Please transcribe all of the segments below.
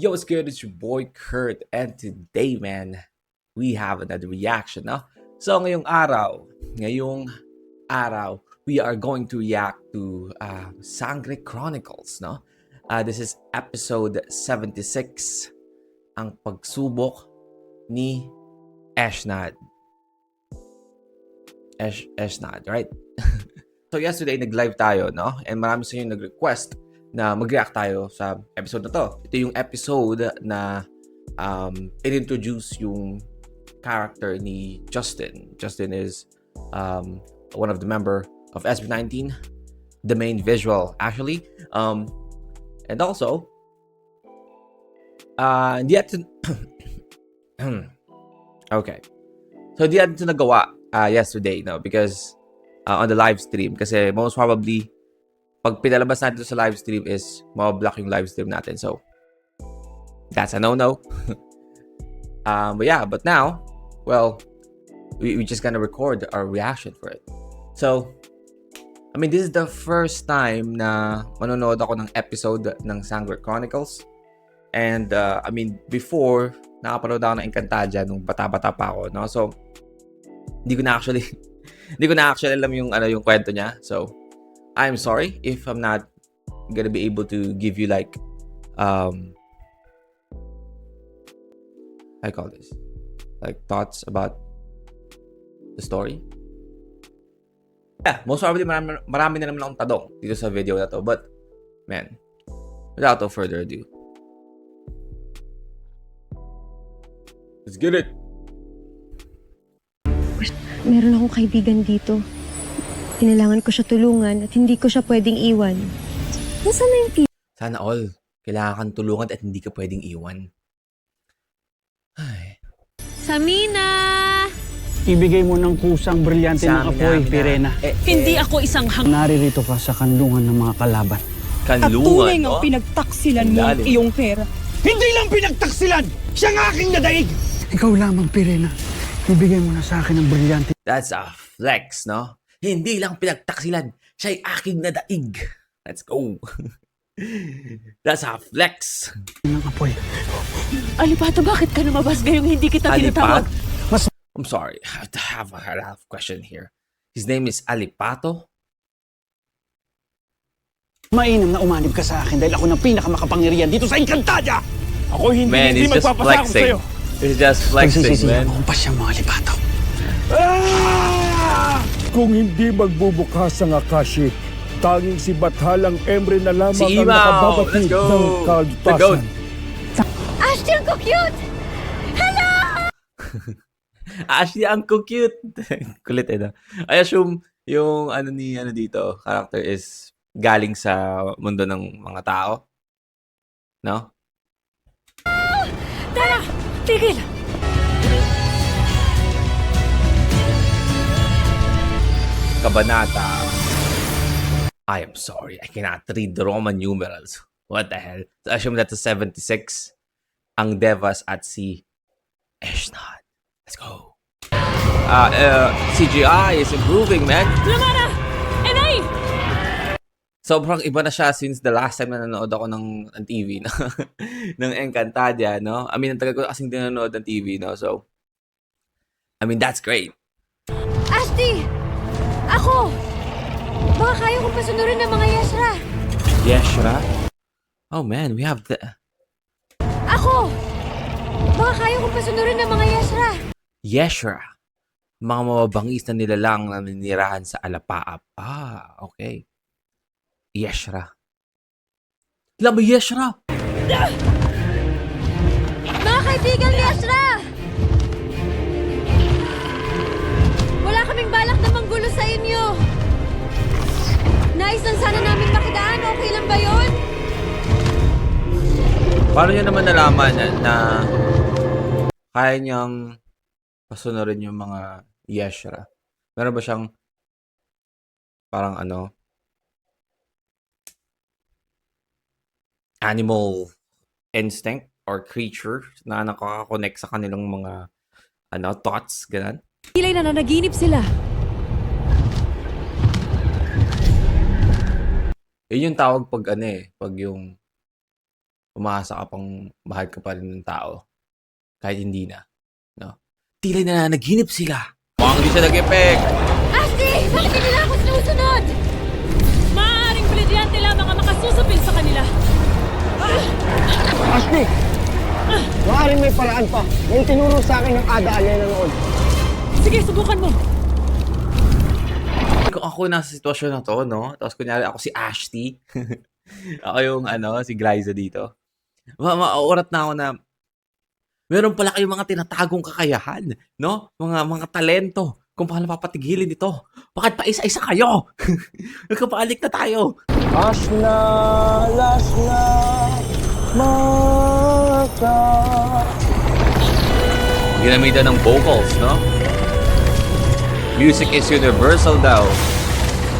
Yo, what's good? It's your boy Kurt, and today, man, we have another reaction, no? So, ngayong araw, we are going to react to Sangre Chronicles, no? This is episode 76, ang pagsubok ni Eshnad. Eshnad, right? So, yesterday, nag-live tayo, no? And marami sa inyo nag-request na mag-react tayo sa episode na to. Ito yung episode na in-introduce yung character ni Justin. Justin is one of the member of SB19, the main visual, actually. And also, hindi natin... okay. So, hindi natin nagawa yesterday, no? Because on the live stream, kasi most probably, pag pinalabas natin sa live stream is mabablock yung live stream natin. So, that's a no-no. But now, well, we just gonna record our reaction for it. So, I mean, this is the first time na manonood ako ng episode ng Sangre Chronicles. And, I mean, before, nakapanood ako ng Encantadia nung bata-bata pa ako, no? So, hindi ko na actually alam yung kwento niya. So, I'm sorry if I'm not gonna be able to give you like I call this like thoughts about the story. Yeah, most probably marami na naman akong tanong dito sa video na to, but man, without no further ado, let's get it. Meron akong kaibigan dito. Kailangan ko siya tulungan at hindi ko siya pwedeng iwan. Nasaan na yung Sana all. Kailangan kang tulungan at hindi ka pwedeng iwan. Ay. Samina! Ibigay mo ng kusang brilyante ng apoy, Pirena. Hindi ako isang Naririto ka sa kanlungan ng mga kalaban. At tunay ng pinagtaksilan mo ang iyong pera. Hindi lang pinagtaksilan! Siyang aking nadaig! Ikaw lamang, Pirena. Ibigay mo na sa akin ang brilyante. That's a flex, no? Hindi lang pinagtaksilan, siya'y aking nadaig. Let's go. That's a flex. Ng apoy. Alipato, bakit ka lumabas ngayong hindi kita tinatawag? I'm sorry, I have a question here. His name is Alipato? Mainam na umanib ka sa akin dahil ako ng pinakamakapangyarihan dito sa Encantadia! Ako Man, hindi he's just magpapasakop flexing. sa'yo! He's just flexing, man. Kung pa siya mga Alipato. Kung hindi magbubukas ang Akashi, tanging si Bathalang Emre na lamang Si ang Imao! nakababatid Let's go! ng The kalutasan. goat! Ashley, ang cute! Ashley, ang cute! Kulit no? I assume yung dito, character is galing sa mundo ng mga tao. No? Tara! Tigil! Kabanata. I am sorry, I cannot read the Roman numerals. What the hell? So, assume that's a 76. Ang Devas at si Eshnad. Let's go. CGI is improving, man. Lumara! Enay! Sobrang iba na siya since the last time na nanood ako ng TV, no? ng Encantadia, no? I mean, ang tagal ko kasing nanonood ng TV, no? So, I mean, that's great. Ashley! Ako! Baka kaya kong pasunurin ng mga Yeshra. Yeshra? Oh man, we have the... Ako! Baka kaya kong pasunurin ng mga Yeshra. Yeshra. Mga mababangis na nilalang na ninirahan sa Alapaap. Ah, okay. Yeshra. Alam mo, Yeshra! Mga kaibigan Yeshra! Wala kaming balak na manggulo sa inyo. Nais lang sana namin makidaan. Okay lang ba yun? Paano niya naman nalaman na kaya niyang pasunurin yung mga Yeshra? Meron ba siyang parang animal instinct or creature na nakaka-connect sa kanilang mga thoughts, ganun? Kilay na nanaginip sila. Yun yung tawag pag pag yung umasa ka pang mahal ka pa rin ng tao. Kahit hindi na. No? Tila na naginip sila. Mukhang hindi siya nag-effect. Asti! Bakit hindi nila ako sinusunod? Maaaring brilyante lamang ang makasusupil sa kanila. Ashley! Maaaring may paraan pa. May tinuro sa akin ng Ada Alena noon. Sige, subukan mo. Kung ako nasa sitwasyon na to, no? Tapos kunyari ako si Ashty. Ako yung si Glyza dito. Mauurat na ako na meron pala kayong mga tinatagong kakayahan, no? Mga talento kung paano papatigilin ito. Bakit pa isa-isa kayo? Nagkapalik na tayo. Last na, mata. Ginamitan ng vocals, no? Music is universal daw.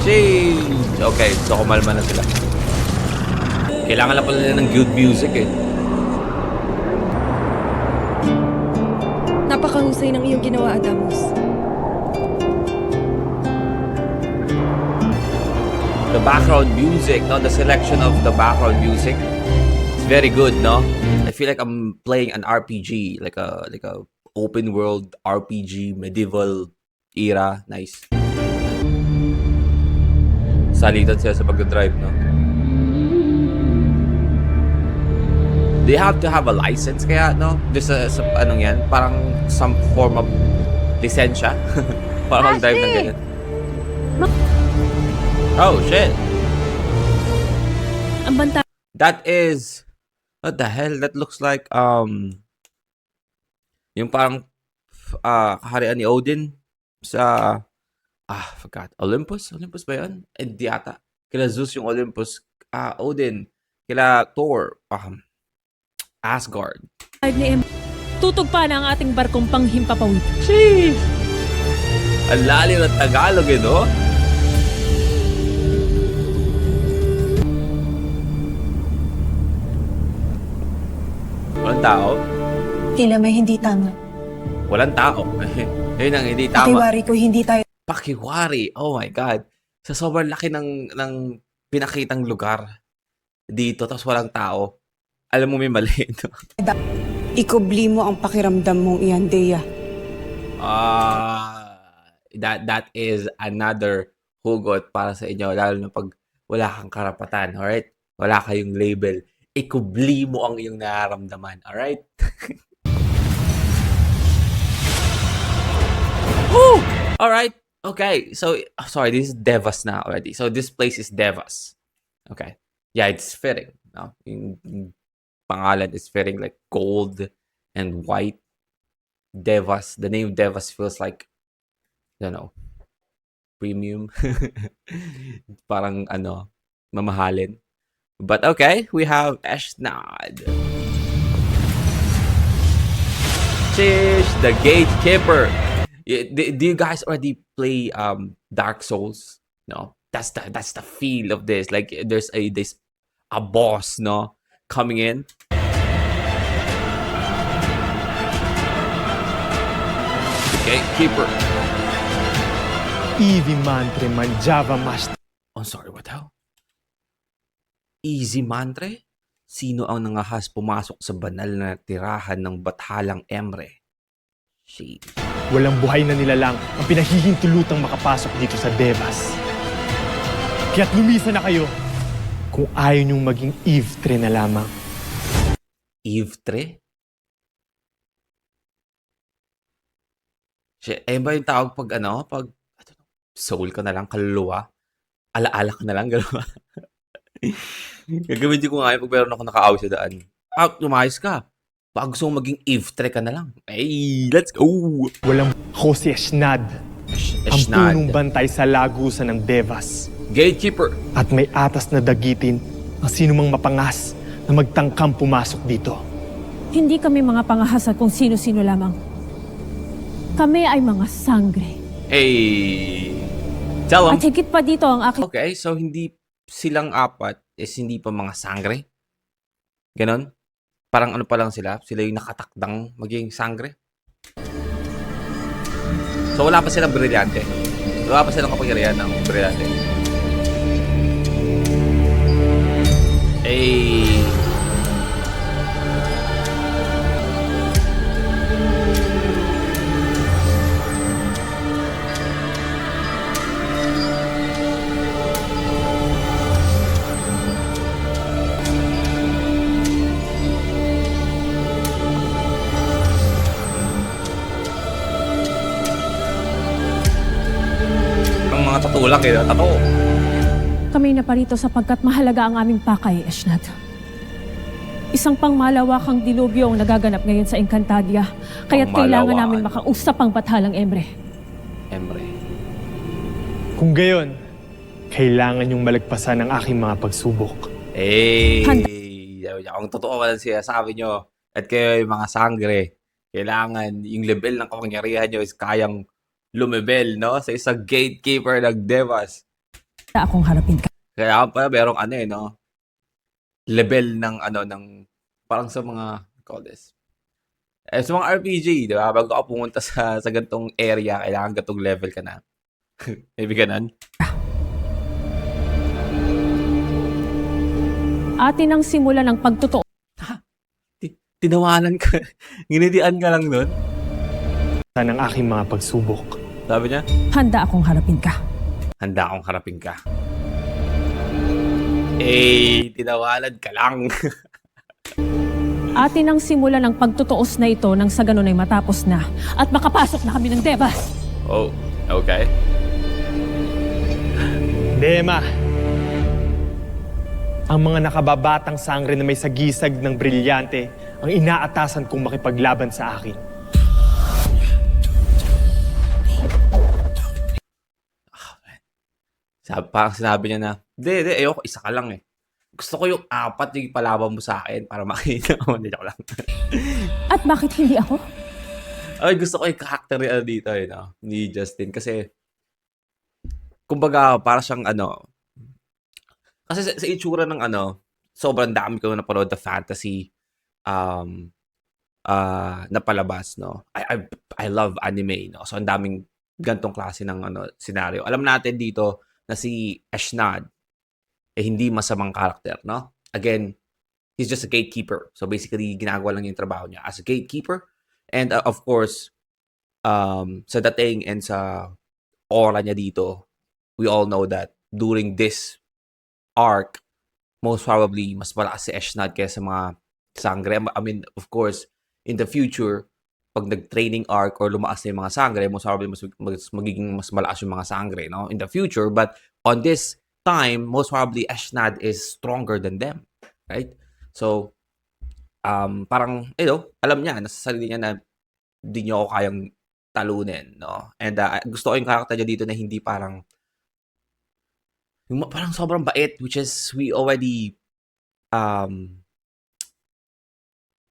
Jeez. Okay, so kumalma na sila. Kailangan lang pala nila ng good music eh. Napakahusay ng iyong ginawa, Adamus. The background music, no? The selection of the background music, it's very good, no? I feel like I'm playing an RPG, like a open world RPG, medieval era. Nice. Salitan sila sa pag-drive, no? They have to have a license kaya, no? There's anong yan? Parang some form of lisensya. Para mag-drive ng ganyan. Oh, shit. Ang banta. That is... What the hell? That looks like, yung parang kaharian ni Odin sa... forgot. Olympus? Olympus ba yun? Hindi ata. Kila Zeus yung Olympus. Odin. Kila Thor. Asgard. Ni M. Tutog pa na ang ating barkong panghimpapawid. Sheesh! Ang lalim ng Tagalog, eh, no? Walang tao? Tila may hindi tama. Walang tao. Yun ang hindi tama. Pakiwari ko hindi tayo Pakiwari. Oh my God. Sa sobrang laki ng pinakitang lugar dito, tapos walang tao. Alam mo may mali ito. ikubli mo ang pakiramdam mong iyan, Dea. That is another hugot para sa inyo, lalo na pag wala kang karapatan, alright? Wala kayong label. Ikubli mo ang iyong nararamdaman, alright? Woo! Alright. Okay. So, sorry, this is Devas na already. So, this place is Devas. Okay. Yeah, it's fitting. No? Yung pangalan is fitting, like gold and white. Devas. The name Devas feels like, I don't know, premium. Parang, mamahalin. But okay, we have Eshnad. Shish, the Gatekeeper. Do you guys already play Dark Souls? No, that's the feel of this. Like there's a boss, no, coming in. The Gatekeeper. Easy mantra manjava master. Oh, sorry, what hell? Easy mantre? Sino ang nangahas pumasok sa banal na tirahan ng Bathalang Emre? Shit. Walang buhay na nilalang ang pinahihintulutang makapasok dito sa Devas. Kaya't lumisa na kayo kung ayaw niyong maging Eve 3 na lamang. Eve 3? Shit, ayun ba yung tawag pag soul ka na lang, kaluluwa? Alaala ka na lang, gano'n. Gagawin ko nga yun pag meron ako naka-away sa daan. Lumayas ka. Baka gusto mong maging Eve 3 ka na lang. Hey, let's go! Walang ako si Eshnad, ang punong bantay sa lagusan ng Devas. Gatekeeper. At may atas na dagitin ang sinumang mapangas na magtangkang pumasok dito. Hindi kami mga pangahasa kung sino-sino lamang. Kami ay mga sangre. Hey! Tell them. At higit pa dito ang aking... Okay, so hindi silang apat is hindi pa mga sangre? Ganon? Parang ano pa lang sila? Sila yung nakatakdang maging sangre? So wala pa silang brilyante. Wala pa silang kapangyarihan ng brilyante. lang eh, tato. Kami na parito sapagkat mahalaga ang aming pakay, Eshnat. Isang pangmalawakang dilubyo ang nagaganap ngayon sa Encantadia. Kaya't kailangan Pangmalawak, namin ano? makausap ang Bathalang Emre. Emre. Kung gayon, kailangan yung malagpasan ng aking mga pagsubok. Eh, Handa. kung totoo man siya, sabi nyo, at kayo yung mga sangre, kailangan yung level ng kapangyarihan nyo is kayang lumebel, no? Sa isang gatekeeper ng Devas. Akong harapin ka. Kaya pala merong ano eh, no? Level ng ano, ng parang sa mga, call this, sa mga RPG, di ba? Bago ka pumunta sa gantong area, kailangan gantong level ka na. Maybe ganun. Atin ang simula ng pagtotoo. Tinawanan ka. Nginidian ka lang nun. Sa ng aking mga pagsubok. Sabi niya, Handa akong harapin ka. handa akong harapin ka. Eh, tinawanan ka lang. Atin ang simula ng pagtutuos na ito nang sa ganun ay matapos na at makapasok na kami ng Devas. Oh, okay. Dema, ang mga nakababatang sangre na may sagisag ng brilyante ang inaatasan kong makipaglaban sa akin. Parang sinabi niya na, hindi, ayoko, isa ka lang eh. Gusto ko yung 4 yung palaban mo sa akin para makita mo. Hindi ako lang. At bakit hindi ako? Ay, gusto ko yung character dito, eh, no? Ni Justin. Kasi, kumbaga, para siyang ano, kasi sa itsura ng ano, sobrang dami ko napanood na fantasy na palabas, no? I love anime, no? So, ang daming gantong klase ng ano, senaryo. Alam natin dito na si Eshnad eh hindi masamang karakter, no? Again, he's just a gatekeeper. So basically, ginagawa lang yung trabaho niya as a gatekeeper. And of course, sa dating and sa aura niya dito, we all know that during this arc, most probably, mas malakas si Eshnad kaysa mga sangre. I mean, of course, in the future, pag nag-training arc or lumakas na yung mga sangre, most probably magiging mas malakas yung mga sangre, no? In the future. But on this time, most probably Eshnad is stronger than them, right? So, parang, alam niya, nasa sarili niya na hindi niyo ako kayang talunin, no? And gusto ko yung character niya dito na hindi parang sobrang bait, which is we already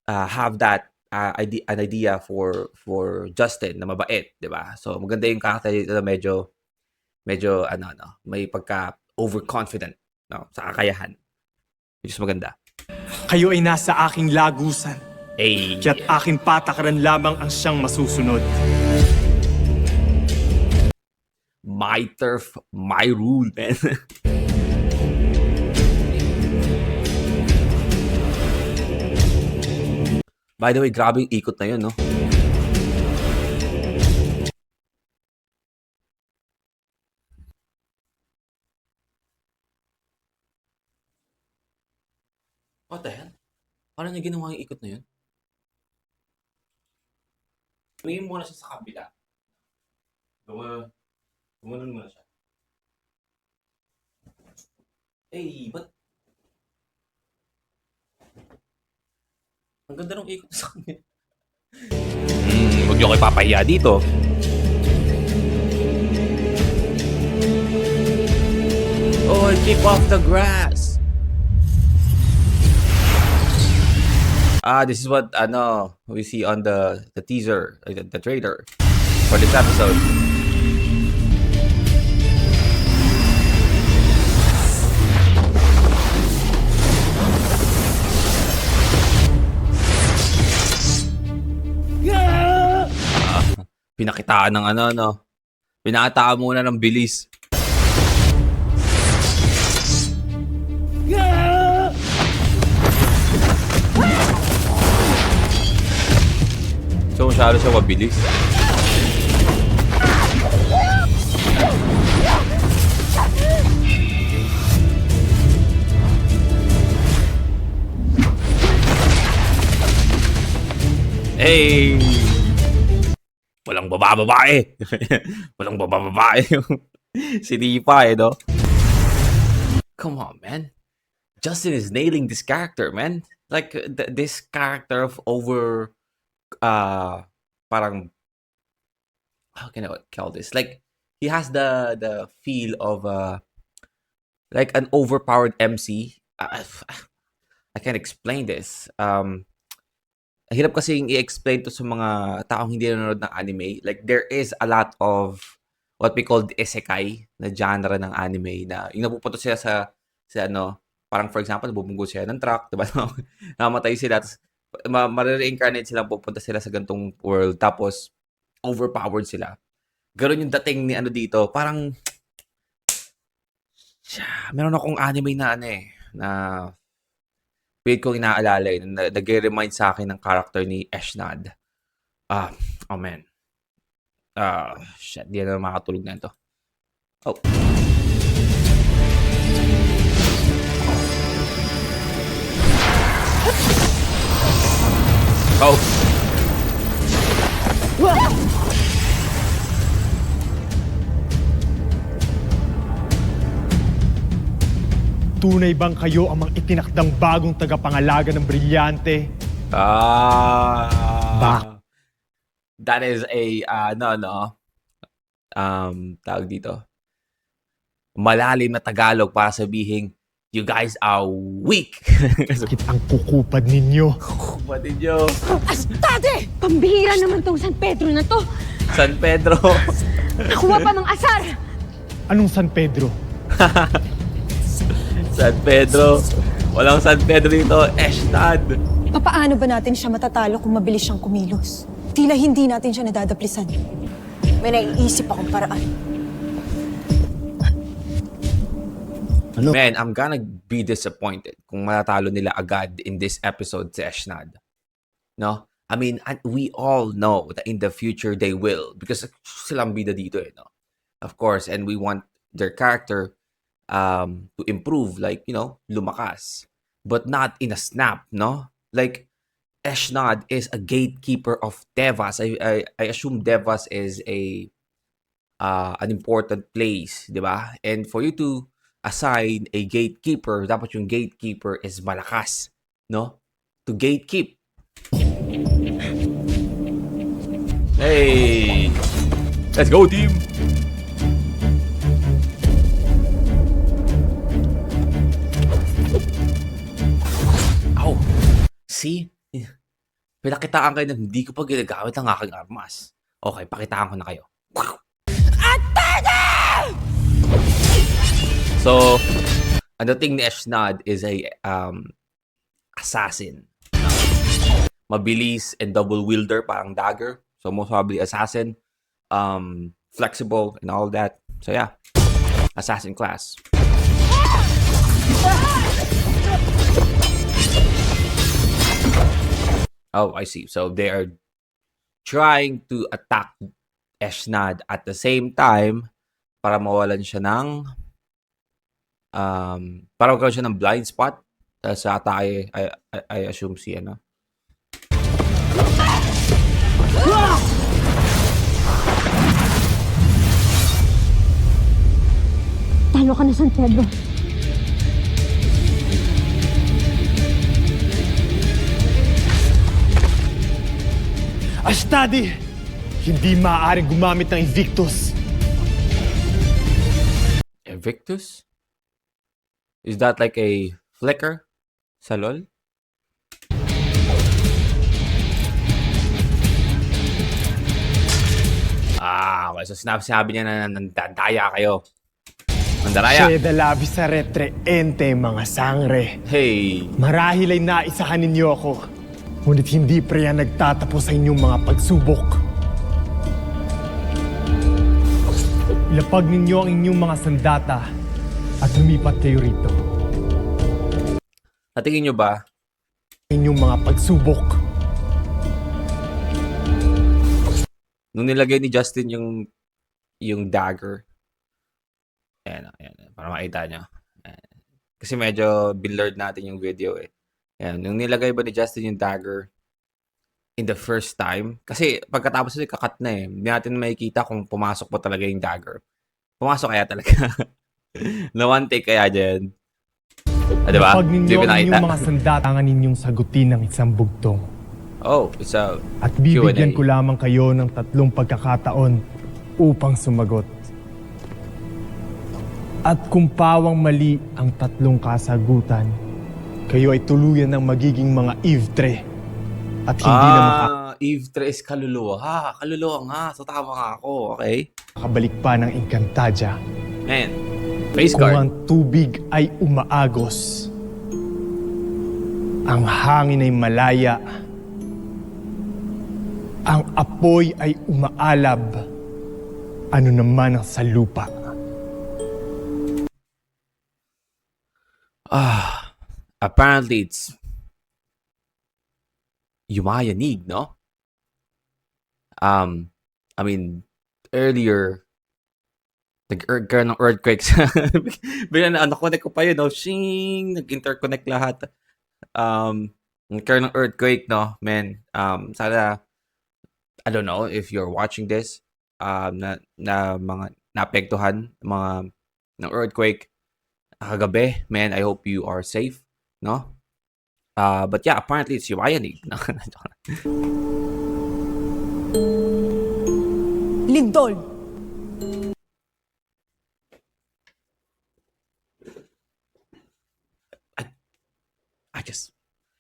have that an idea for Justin na mabait, 'di ba? So maganda yung character dito na medyo may pagka overconfident, no, sa kakayahan. Which is maganda. Kayo ay nasa aking lagusan, Eh, kaya't aking patakaran lamang ang siyang masusunod. my turf, my rule, man. By the way, grabe yung ikot na yun, no? What the hell? Paano niya ginawa yung ikot na yun? Tingin muna siya sa kabila. Gumanon muna siya. Eh, ba't? Ang ganda ng ikot sa kanya. Huwag niyo kayo papahiya dito. Oh, keep off the grass. This is what we see on the teaser, the trailer for this episode. Pinakitaan ng pinakitaan muna ng bilis. So, masyado siya mabilis. Hey! Walang babae. Walang babae. Si Nipa, no? Come on, man. Justin is nailing this character, man. Like, this character of parang, how can I call this? Like, he has the feel of, like an overpowered MC. I can't explain this. Hirap kasing i-explain to sa mga taong hindi nanonood ng anime. Like, there is a lot of what we call the isekai na genre ng anime na yung napupunta sila sa ano, parang for example, bubunggo sila ng truck, diba? Namatay sila, tapos ma-reincarnate sila, pupunta sila sa gantong world, tapos overpowered sila. Ganun yung dating ni ano dito. Parang, meron akong anime na ano na pilit kong inaalala na nag-remind sa akin ng character ni Eshnad. Oh man. Shit, di na makatulog na ito. Oh. Oh. Tunay bang kayo ang mga itinakdang bagong tagapangalaga ng brilyante? That is a, tawag dito. Malalim na Tagalog para sabihin, you guys are weak. Sakit ang kukupad ninyo. What did you? Astade! Pambihira naman tong San Pedro na to. San Pedro. Nakuha pa mang asar. Anong San Pedro? San Pedro. Walang San Pedro dito. Eshnad. Papaano ba natin siya matatalo kung mabilis siyang kumilos? Tila hindi natin siya nadadaplisan. May naiisip akong paraan. Man, I'm gonna be disappointed kung matatalo nila agad in this episode si Eshnad. No? I mean, and we all know that in the future they will because silang bida dito no? Of course, and we want their character to improve, like, lumakas. But not in a snap, no? Like, Eshnad is a gatekeeper of Devas. I assume Devas is an important place, di ba? And for you to assign a gatekeeper, dapat yung gatekeeper is malakas, no? To gatekeep. Hey! Let's go, team! Ow! See? Pinakitaan kayo na hindi ko pa ginagamit ang aking armas. Okay, pakitaan ko na kayo. So, ang dating ni Eshnad is a assassin. Mabilis and double wielder, parang dagger. So, most probably assassin. Flexible and all that. So, yeah. Assassin class. Oh, I see. So, they are trying to attack Eshnad at the same time para mawalan siya ng para magkaroon siya ng blind spot. Sa ata I assume si ano. Talo ka na, San Pedro. Ashtadi! Hindi maaaring gumamit ng Invictus. Invictus? Is that like a flicker? Sa LOL? Okay. So sinabi niya na nandadaya kayo. Mandaraya. Sheda labis sa retre ente mga sangre. Hey. Marahil ay naisahan ninyo ako. Ngunit hindi pa yan nagtatapos sa inyong mga pagsubok. Ilapag ninyo ang inyong mga sandata at lumipat kayo rito. Natingin nyo ba? Inyong mga pagsubok. Nung nilagay ni Justin yung dagger. Ayan, para makita nyo. Ayan. Kasi medyo blurred natin yung video eh. Ayan, nung nilagay ba ni Justin yung dagger in the first time, kasi pagkatapos nila kakat na eh, hindi natin makikita kung pumasok pa talaga yung dagger. Pumasok kaya talaga. Na one take kaya dyan. Diba? Pag Di ninyo ba ang nakita? inyong mga sandatangan ninyong sagutin ng isang bugtong. Oh, it's a At bibigyan Q&A. ko lamang kayo ng 3 pagkakataon upang sumagot. At kung pawang mali ang 3 kasagutan, kayo ay tuluyan ng magiging mga Ivtre. At hindi na Eve 3 is kaluluwa. Ha, kaluluwa nga. So tama nga ako, okay? makakabalik pa ng Encantadia. Man, face Kung guard. ang tubig ay umaagos, ang hangin ay malaya, ang apoy ay umaalab, ano naman ang sa lupa. Apparently it's yumayanig, no? I mean, earlier, nag-earn ng earthquakes. Bigla na, connect ko pa yun, no? Shing! Nag-interconnect lahat. Nagkaroon ng earthquake, no? Man, sana, I don't know if you're watching this, na mga naapektuhan, mga ng earthquake kagabi. Man, I hope you are safe, no? But yeah, apparently it's yumayanig. No? Lindol!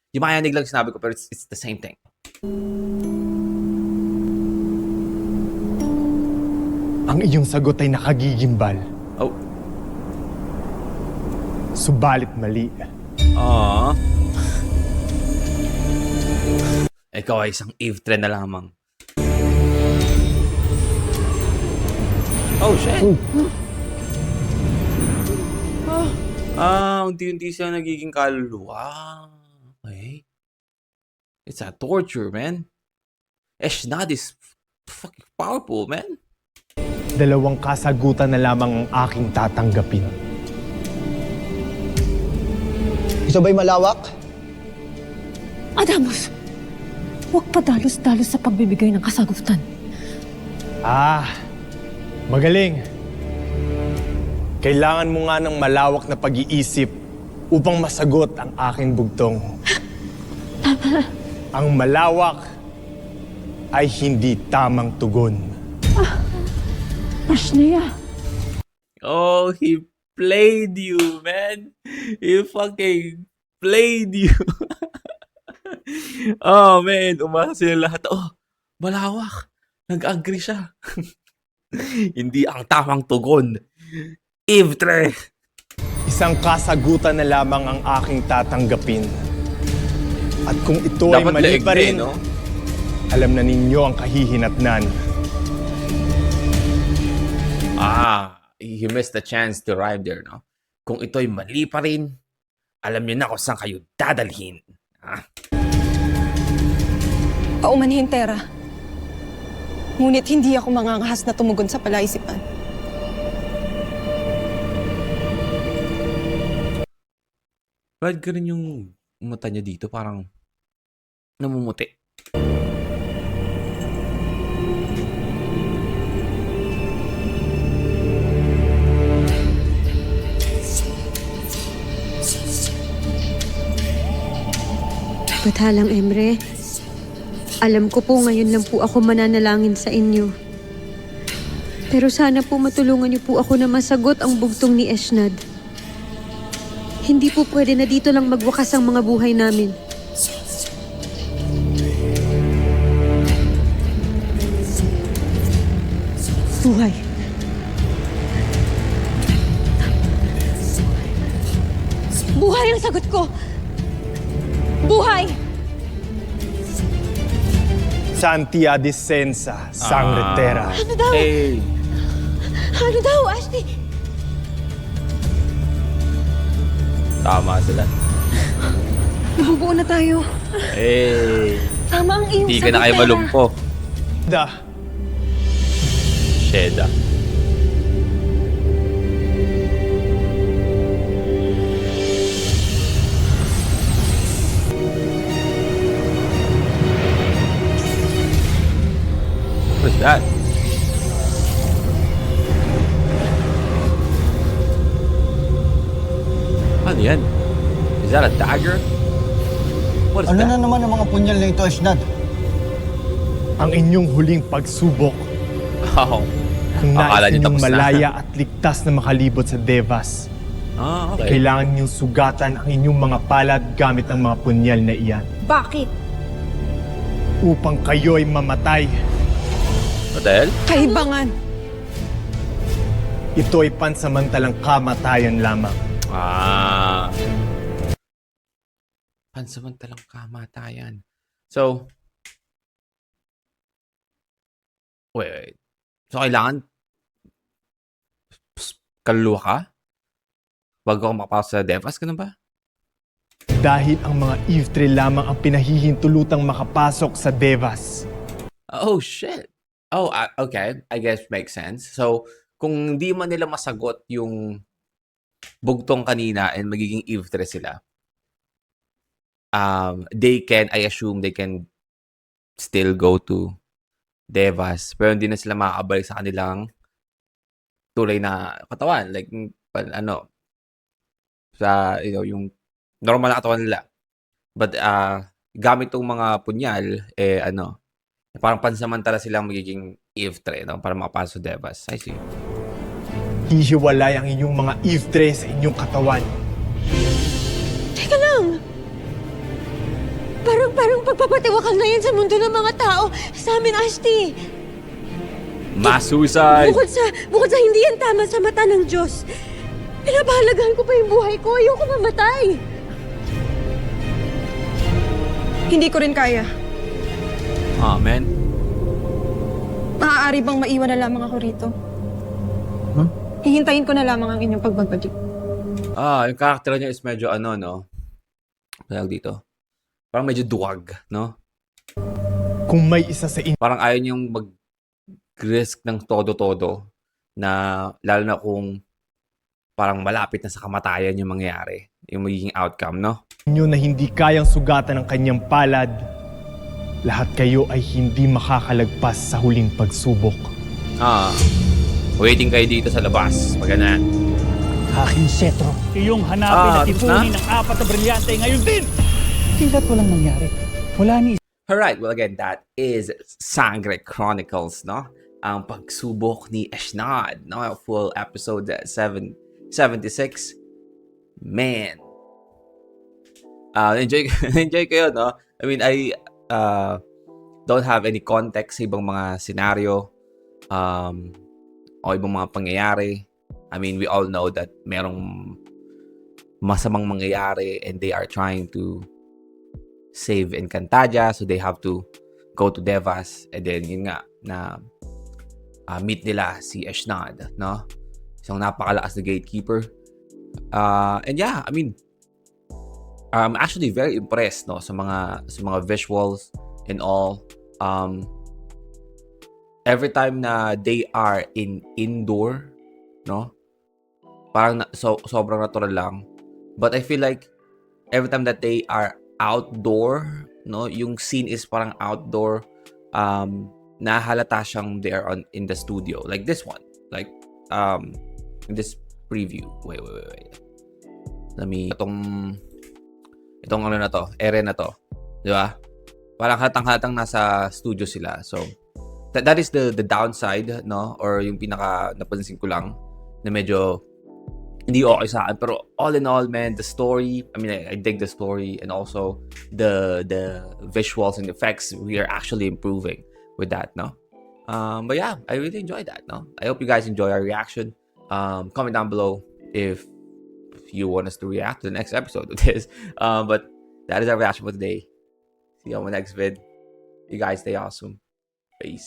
Yumayanig lang sinabi ko, pero it's the same thing. Ang iyong sagot ay nakagigimbal, Oh. subalit mali. Aww. Ikaw ay isang Eve trend na lamang. Oh, shit. Unti-unti siya nagiging kaluluwa. Okay. It's a torture, man. Eshnad is fucking powerful, man. 2 kasagutan na lamang ang aking tatanggapin. Ito ba'y malawak? Adamos, huwag pa dalos-dalos sa pagbibigay ng kasagutan. Magaling. Kailangan mo nga ng malawak na pag-iisip upang masagot ang aking bugtong. Ang malawak ay hindi tamang tugon. Ashnea, Oh, he played you, man. He fucking played you. Oh, man. Umasa sila lahat. Oh, malawak. Nag-agree siya. Hindi ang tamang tugon. Eve 3. Isang kasagutan na lamang ang aking tatanggapin. At kung ito ay mali pa rin, no? alam na ninyo ang kahihinatnan. He missed the chance to rhyme there, no? Kung ito'y mali pa rin, alam niyo na kung saan kayo dadalhin. Paumanhin, Tera. Ngunit hindi ako mangangahas na tumugon sa palaisipan. Bakit ganun yung mata niya dito? Parang namumuti. Bathalang Emre, alam ko po ngayon lang po ako mananalangin sa inyo. Pero sana po matulungan niyo po ako na masagot ang bugtong ni Eshnad. Hindi po pwede na dito lang magwakas ang mga buhay namin. Buhay. Buhay ang sagot ko! Buhay! Santia Disensa, Sangretera. Ano daw? Hey! Ano daw, Ashley? Tama sila. Mabubuo na tayo. Hey! Tama ang iyong Hindi ka sagot, na kayo Tera. malumpo. Da, Sheda. What's that? Is that a dagger? What is Ano that? na naman ang mga punyal na ito, Eshnad? Ang inyong huling pagsubok. Oh. Kung Akala nais niyo ninyong tapos na. malaya at ligtas na makalibot sa Devas, Okay. kailangan ninyong sugatan ang inyong mga palad gamit ang mga punyal na iyan Bakit? upang kayo'y mamatay. What the hell? Kaibangan. Ito'y pansamantalang kamatayan lamang. Pansamantalang kamatayan. So, wait. So, kailangan kaluluwa ka? Bago ka makapasok sa Devas, ganun ba? Dahil ang mga Eve-3 lamang ang pinahihintulutang makapasok sa Devas. Oh, shit. Oh, okay. I guess makes sense. So, kung hindi man nila masagot yung bugtong kanina and magiging Eve 3 sila, I assume they can still go to Devas. Pero hindi na sila makakabalik sa kanilang tulay na katawan. Like, sa, yung normal na katawan nila. But, gamit tong mga punyal, parang pansamantala silang magiging Eve 3, no? Para makapasok sa Devas. I see. Hihiwalay ang inyong mga Eve-3 sa inyong katawan. Teka lang! Parang pagpapatiwakal na yan sa mundo ng mga tao. Sa amin, Ashti. Mass suicide! Bukod sa hindi yan tama sa mata ng Diyos, pinabahalagahan ko pa yung buhay ko. Ayoko mamatay. Hindi ko rin kaya. Amen. Maaari bang maiwan na lamang ako rito? Huh? Hihintayin ko na lamang ang inyong pagbabalik. Yung character niya is medyo no? Tawag dito. Parang medyo duwag, no? Kung may isa sa inyo Parang ayaw niyang mag-risk ng todo-todo na lalo na kung parang malapit na sa kamatayan yung mangyayari, yung magiging outcome, no? na hindi kayang sugatan ng kanyang palad, lahat kayo ay hindi makakalagpas sa huling pagsubok. Waiting kayo dito sa labas. Maganan. Aking setro. Iyong hanapin at tapos ipunin na? ng 4 na brilyante ngayon din! Tina't walang nangyari. Wala ni Alright, well again, that is Sangre Chronicles, no? Ang pagsubok ni Eshnad, no? Full episode 76. Man. Enjoy ko yun, no? I mean, I don't have any context sa ibang mga senaryo o ibang mga pangyayari. I mean, we all know that merong masamang mangyayari and they are trying to save Encantadia, so they have to go to Devas, and then yun nga na meet nila si Eshnad, no? Isang napakalakas na gatekeeper. And yeah, I mean, I'm actually very impressed, no, sa mga visuals and all. Every time na they are indoor, no, parang sobrang natural lang. But I feel like every time that they are outdoor, no, yung scene is parang outdoor, nahalata siyang they are in the studio, like this one, like in this preview. Wait. Itong ano na to, area na to, di ba? Parang hatang-hatang nasa studio sila. So that is the downside, no, or yung pinaka napansin ko lang na medyo hindi okay sa akin. Pero all in all, man, the story, I mean, I dig the story, and also the visuals and effects, we are actually improving with that, no? But yeah, I really enjoyed that, no? I hope you guys enjoy our reaction. Comment down below if you want us to react to the next episode of this. But that is our reaction for today. See you on my next vid. You guys stay awesome. Peace.